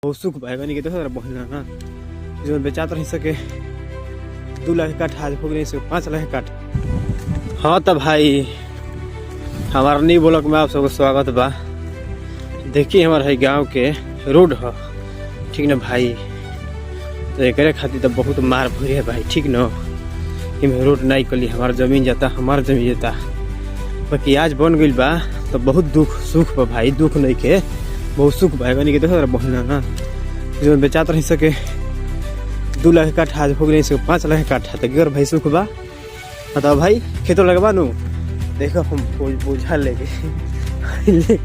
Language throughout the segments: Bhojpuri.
बहुत सुख भाई नहीं देखो बहना ना जो बेचात रह सके 2 लाख काठ आज हो गए 5 लाख काठ। हाँ तो भाई हमारा न्यू ब्लॉग में आप सबको स्वागत बा। देखिए हमारा है गांव के रोड है ठीक ना भाई, तो एक खातिर तो बहुत मार भरी है भाई ठीक न। रोड नहीं कली हमारा जमीन जाता बाकी आज बन गई बा तो बहुत दुख सुख बा भाई, दुख नहीं के बहुत सुख भाई नहीं के देखो बहना ना जो बेचात रह सके 2 लाख काठ आज हो गए 5 लाख काठ तो गर भाई सुख बा। बताओ भाई खेतों लगवा नू देखो हम बोझा लेके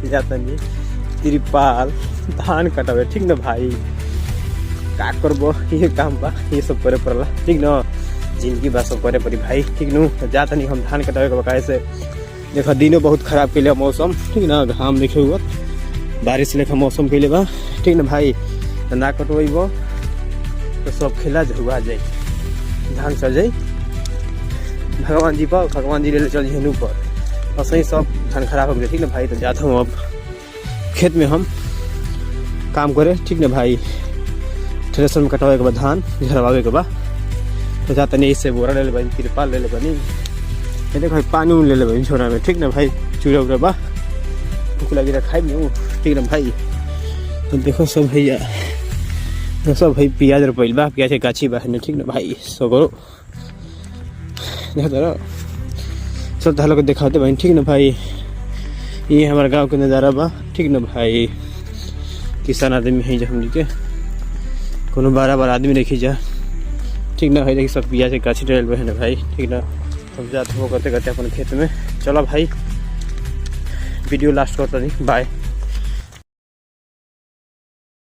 जाता नहीं तिरपाल धान कटावे ठीक ना भाई, का करबो ये काम बा ये सब करे पड़ला ठीक ना, जिंदगी बा सब करे पड़ी भाई ठीक नू। जाता नहीं हम धान कटावे के बकाए से देखो दिनों बहुत खराब के लिए मौसम ठीक ना, घाम देखे हुआ बारिश लेखा मौसम के लिए बा ठीक ना भाई, ना कटवेबो तो सब खिला हुआ जाए धान चल जाए भगवान जी पर, भगवान जी ले चल हेनू पर और सही सब धान खराब हो गया ठीक ना भाई। तो जाता हूँ अब खेत में हम काम करे ठीक ना भाई, थ्रेसर में कटवाए के बाद धान झरवावे के बाद तो जाता नहीं इससे बोरा ले ले बनी तिरपाल ले ले बनी देखो भाई पानी ले ले बनी छोड़ा में ठीक ना भाई, चूड़ा उड़ा बा भूख लगी रखा नहीं ठीक ना भाई। तो देखो सब भैया तो सब भाई प्याज रोपल बा, प्याज के गाछी बा ठीक ना भाई सगरो देखो सब धान को दिखाते भाई ठीक ना भाई। ये हमारे गांव के नज़ारा बा ठीक ना भाई, किसान आदमी है जो हमनी के कोनो बार आदमी देखी जा ठीक ना भाई। देखिए सब प्याज के गाछी डल है ना भाई ठीक ना, सब जाते हो करते करते अपन खेत में। चलो भाई वीडियो लास्ट करता नहीं, बाय।